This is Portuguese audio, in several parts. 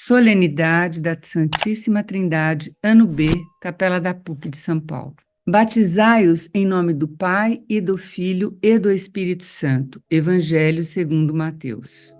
Solenidade da Santíssima Trindade, ano B, Capela da PUC de São Paulo. Batizai-os em nome do Pai e do Filho e do Espírito Santo. Evangelho segundo Mateus.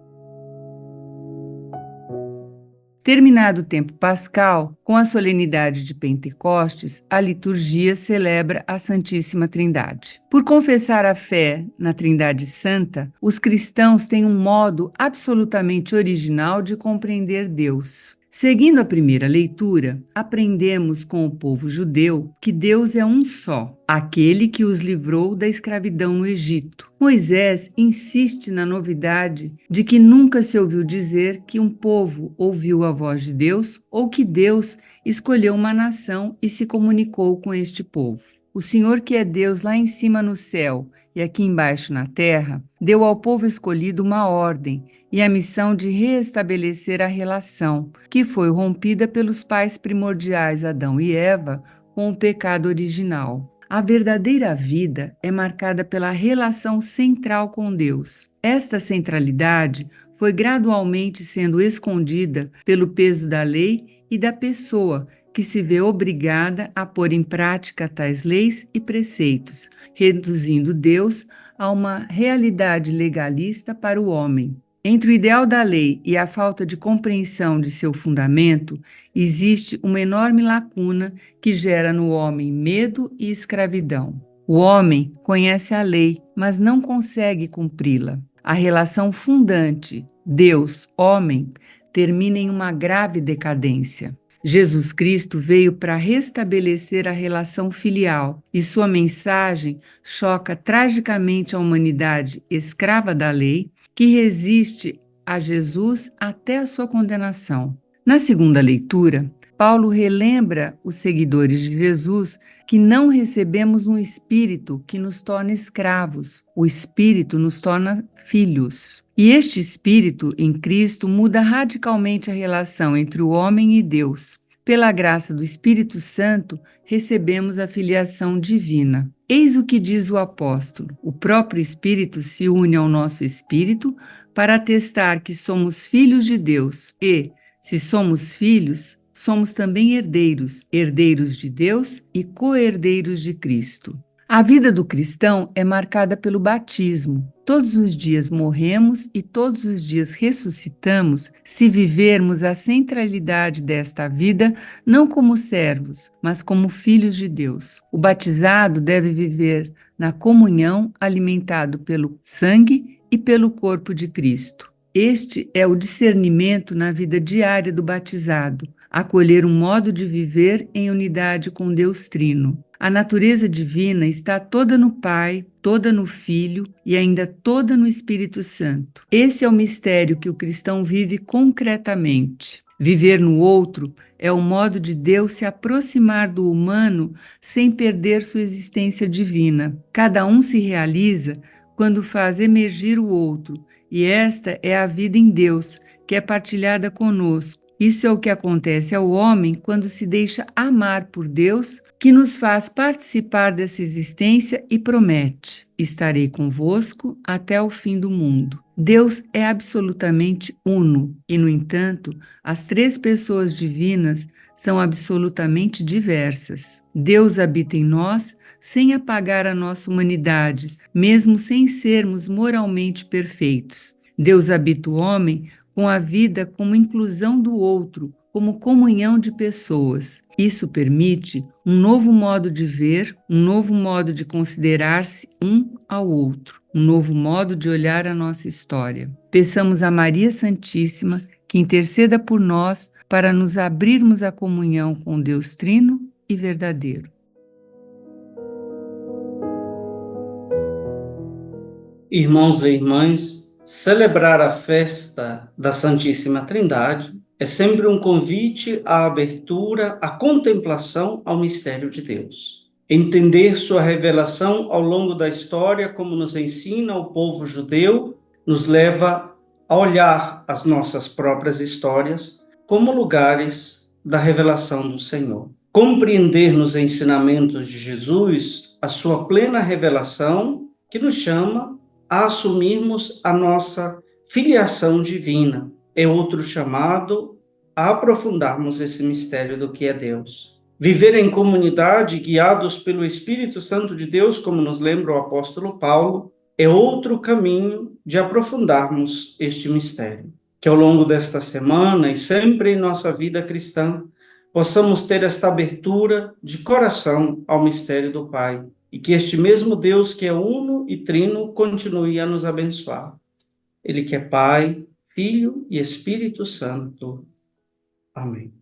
Terminado o tempo pascal, com a solenidade de Pentecostes, a liturgia celebra a Santíssima Trindade. Por confessar a fé na Trindade Santa, os cristãos têm um modo absolutamente original de compreender Deus. Seguindo a primeira leitura, aprendemos com o povo judeu que Deus é um só, aquele que os livrou da escravidão no Egito. Moisés insiste na novidade de que nunca se ouviu dizer que um povo ouviu a voz de Deus ou que Deus escolheu uma nação e se comunicou com este povo. O Senhor, que é Deus lá em cima no céu e aqui embaixo na terra, deu ao povo escolhido uma ordem e a missão de reestabelecer a relação, que foi rompida pelos pais primordiais Adão e Eva com o pecado original. A verdadeira vida é marcada pela relação central com Deus. Esta centralidade foi gradualmente sendo escondida pelo peso da lei e da pessoa, que se vê obrigada a pôr em prática tais leis e preceitos, reduzindo Deus a uma realidade legalista para o homem. Entre o ideal da lei e a falta de compreensão de seu fundamento, existe uma enorme lacuna que gera no homem medo e escravidão. O homem conhece a lei, mas não consegue cumpri-la. A relação fundante Deus-homem termina em uma grave decadência. Jesus Cristo veio para restabelecer a relação filial e sua mensagem choca tragicamente a humanidade escrava da lei, que resiste a Jesus até a sua condenação. Na segunda leitura, Paulo relembra os seguidores de Jesus que não recebemos um espírito que nos torna escravos, o espírito nos torna filhos. E este espírito em Cristo muda radicalmente a relação entre o homem e Deus. Pela graça do Espírito Santo, recebemos a filiação divina. Eis o que diz o apóstolo: o próprio Espírito se une ao nosso espírito para atestar que somos filhos de Deus e, se somos filhos, somos também herdeiros, herdeiros de Deus e co-herdeiros de Cristo. A vida do cristão é marcada pelo batismo. Todos os dias morremos e todos os dias ressuscitamos se vivermos a centralidade desta vida não como servos, mas como filhos de Deus. O batizado deve viver na comunhão, alimentado pelo sangue e pelo corpo de Cristo. Este é o discernimento na vida diária do batizado, acolher um modo de viver em unidade com Deus Trino. A natureza divina está toda no Pai, toda no Filho e ainda toda no Espírito Santo. Esse é o mistério que o cristão vive concretamente. Viver no outro é o modo de Deus se aproximar do humano sem perder sua existência divina. Cada um se realiza quando faz emergir o outro, e esta é a vida em Deus, que é partilhada conosco. Isso é o que acontece ao homem quando se deixa amar por Deus, que nos faz participar dessa existência e promete: estarei convosco até o fim do mundo. Deus é absolutamente uno e, no entanto, as três pessoas divinas são absolutamente diversas. Deus habita em nós sem apagar a nossa humanidade, mesmo sem sermos moralmente perfeitos. Deus habita o homem com a vida como inclusão do outro, como comunhão de pessoas. Isso permite um novo modo de ver, um novo modo de considerar-se um ao outro, um novo modo de olhar a nossa história. Peçamos a Maria Santíssima que interceda por nós para nos abrirmos à comunhão com Deus Trino e verdadeiro. Irmãos e irmãs, celebrar a festa da Santíssima Trindade é sempre um convite à abertura, à contemplação ao mistério de Deus. Entender sua revelação ao longo da história, como nos ensina o povo judeu, nos leva a olhar as nossas próprias histórias como lugares da revelação do Senhor. Compreender nos ensinamentos de Jesus a sua plena revelação, que nos chama a assumirmos a nossa filiação divina. É outro chamado a aprofundarmos esse mistério do que é Deus. Viver em comunidade, guiados pelo Espírito Santo de Deus, como nos lembra o apóstolo Paulo, é outro caminho de aprofundarmos este mistério. Que ao longo desta semana e sempre em nossa vida cristã, possamos ter esta abertura de coração ao mistério do Pai, e que este mesmo Deus que é uno e trino continue a nos abençoar. Ele que é Pai, Filho e Espírito Santo. Amém.